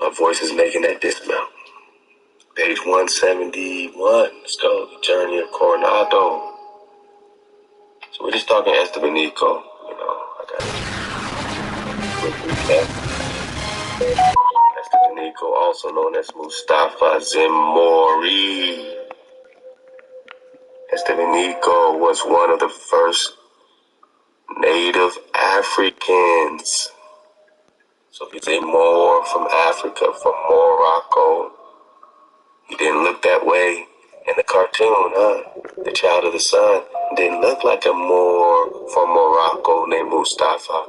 My voice is making that dismount. Page 171. Let's go. The Journey of Coronado. So we're just talking Estebanico. I got a quick recap. Estebanico, also known as Mustafa Zimori. Estebanico was one of the first native Africans. So he's a Moor from Africa, from Morocco. He didn't look that way in the cartoon, huh? The Child of the Sun didn't look like a Moor from Morocco named Mustafa.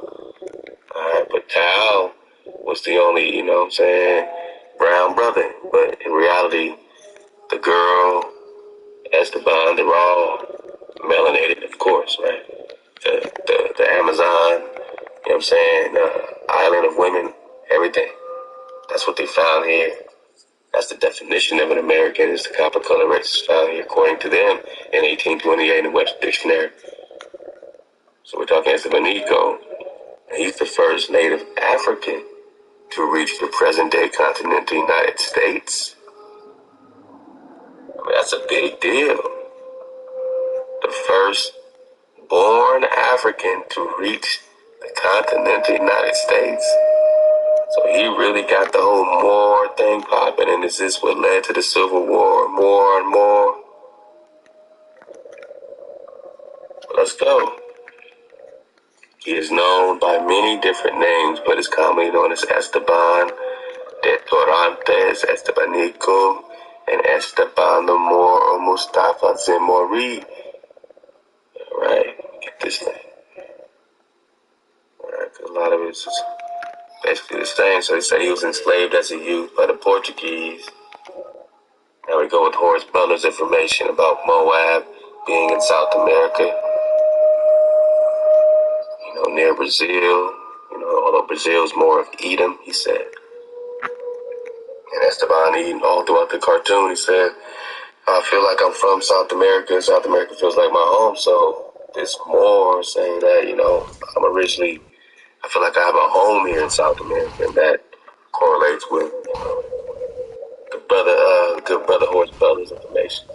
Alright, but Tal was the only, brown brother. But in reality, the girl, Esteban, they're all melanated, of course, right? The Amazon, island of women, everything. That's what they found here. That's the definition of an American, is the copper color race found here, according to them, in 1828 in the Webster Dictionary. So we're talking Estebanico. He's the first native African to reach the present-day continental United States. That's a big deal. The first born African to reach the continental United States. So he really got the whole Moor thing popping, and this is what led to the Civil War, more and more. Let's go. He is known by many different names, but is commonly known as Esteban de Torrantes, Estebanico, and Esteban the Moor or Mustafa Zimori. Alright, get this thing. Alright, a lot of it's just basically the same. So they say he was enslaved as a youth by the Portuguese. Now we go with Horace Butler's information about Moab being in South America. Near Brazil. Although Brazil's more of Edom, he said. And Esteban, all throughout the cartoon, he said, I feel like I'm from South America. South America feels like my home. So this Moor saying that, I feel like I have a home here in South America, and that correlates with good brother Horace Butler's information.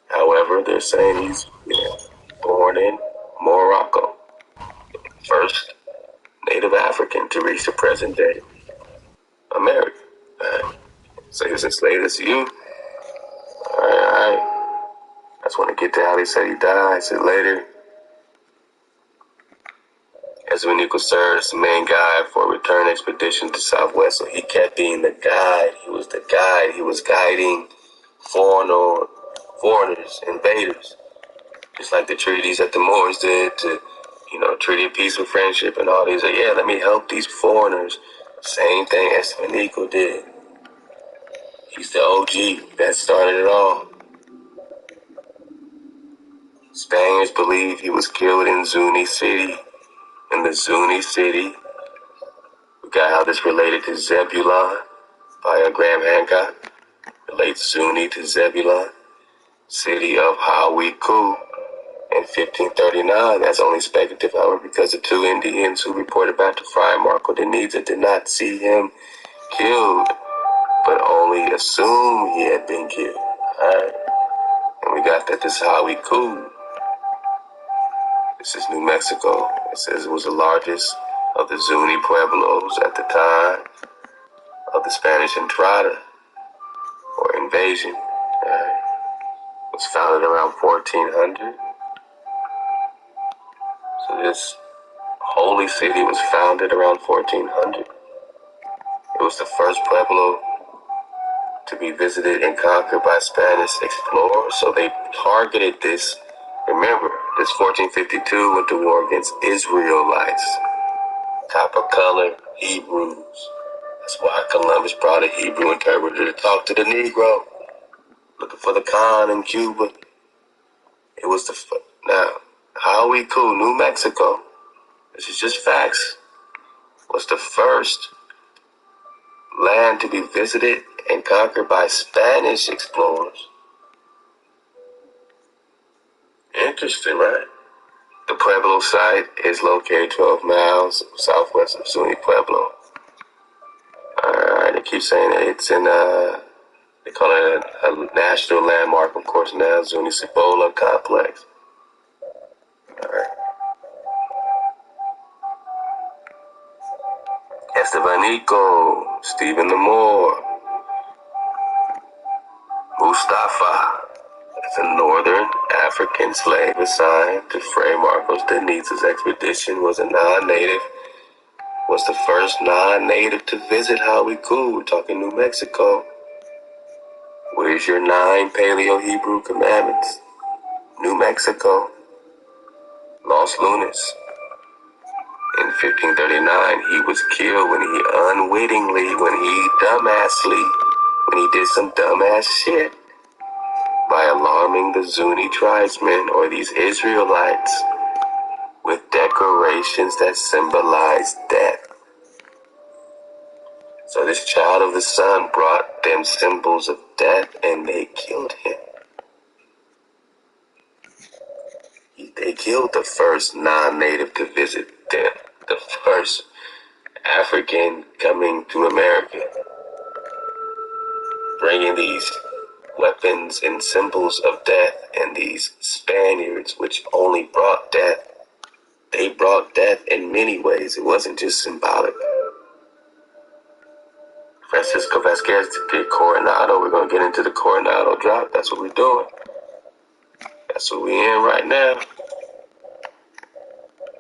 However, they're saying he's born in Morocco, first native African to reach the present day America. So he was enslaved as a youth. Alright. I just want to get to how they said he died. He said later, Estebanico served as the main guide for a return expedition to Southwest. So he kept being the guide. He was the guide. He was guiding foreigners, invaders. Just like the treaties that the Moors did to, treaty of peace and friendship and all these. Let me help these foreigners. Same thing Estebanico did. He's the OG that started it all. Spaniards believe he was killed in Zuni City. In the Zuni City, we got how this related to Zebulon by Graham Hancock. Relates Zuni to Zebulon, city of Hawiku. In 1539, that's only speculative, however, because the two Indians who reported back to Friar Marco de Niza did not see him killed, but only assumed he had been killed. Alright. And we got that this is Hawiku. This is New Mexico. It says it was the largest of the Zuni pueblos at the time of the Spanish Entrada or invasion. It was founded around 1400. So this holy city was founded around 1400. It was the first pueblo to be visited and conquered by Spanish explorers. So they targeted this. Remember, this 1452 went to war against Israelites, copper color Hebrews. That's why Columbus brought a Hebrew interpreter to talk to the Negro, looking for the Khan in Cuba. It was now, Hawiku, New Mexico, this is just facts, was the first land to be visited and conquered by Spanish explorers. Interesting, right? The Pueblo site is located 12 miles southwest of Zuni Pueblo. keep saying it. It's in, they call it a national landmark, of course, now, Zuni Cibola Complex. All right. Estevanico, Stephen Lamore, Mustafa is a northern African slave assigned to Fray Marcos de Nizza's expedition, was the first non-native to visit Hawiku. We're talking New Mexico. Where's your 9 Paleo-Hebrew commandments? New Mexico. Los Lunas. In 1539, he was killed when he did some dumbass shit by alarming the Zuni tribesmen, or these Israelites, with decorations that symbolize death. So this child of the sun brought them symbols of death, and they killed him. They killed the first non-native to visit them, the first African coming to America, bringing these weapons and symbols of death. And these Spaniards, which only brought death, they brought death in many ways. It wasn't just symbolic. Francisco Vasquez did Coronado. We're going to get into the Coronado drop. That's what we're doing. That's what we're in right now.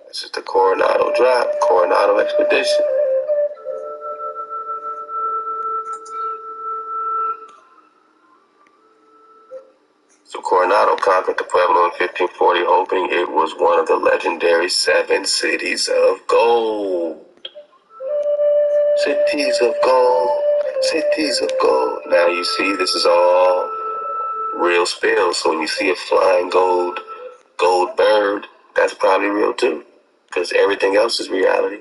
This is the Coronado drop, Coronado expedition. So Coronado conquered the Pueblo in 1540, hoping it was one of the legendary 7 cities of gold. Cities of gold, cities of gold. Now you see, this is all real spells. So when you see a flying gold bird, that's probably real too, because everything else is reality.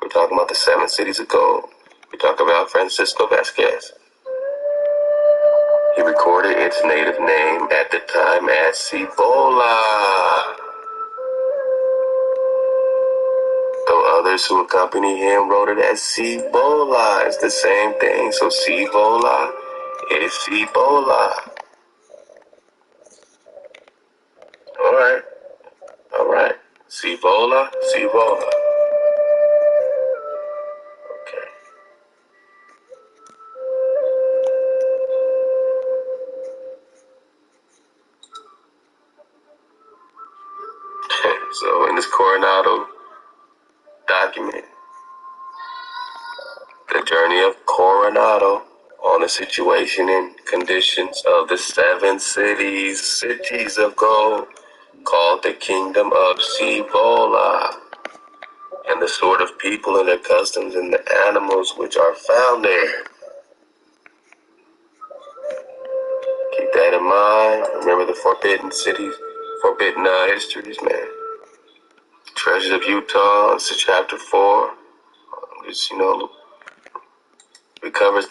We're talking about the 7 cities of gold. We talk about Francisco Vasquez. He recorded its native name at the time as Cibola, though others who accompany him wrote it as Cibola. It's the same thing. So Cibola is Cibola. All right. Cibola. Okay. So in this Coronado document, the journey of Coronado on the situation and conditions of the 7 cities of gold, called the Kingdom of Cibola, and the sort of people and their customs and the animals which are found there. Keep that in mind. Remember the forbidden cities, forbidden histories, man. Treasures of Utah, this is chapter 4. Just, recovers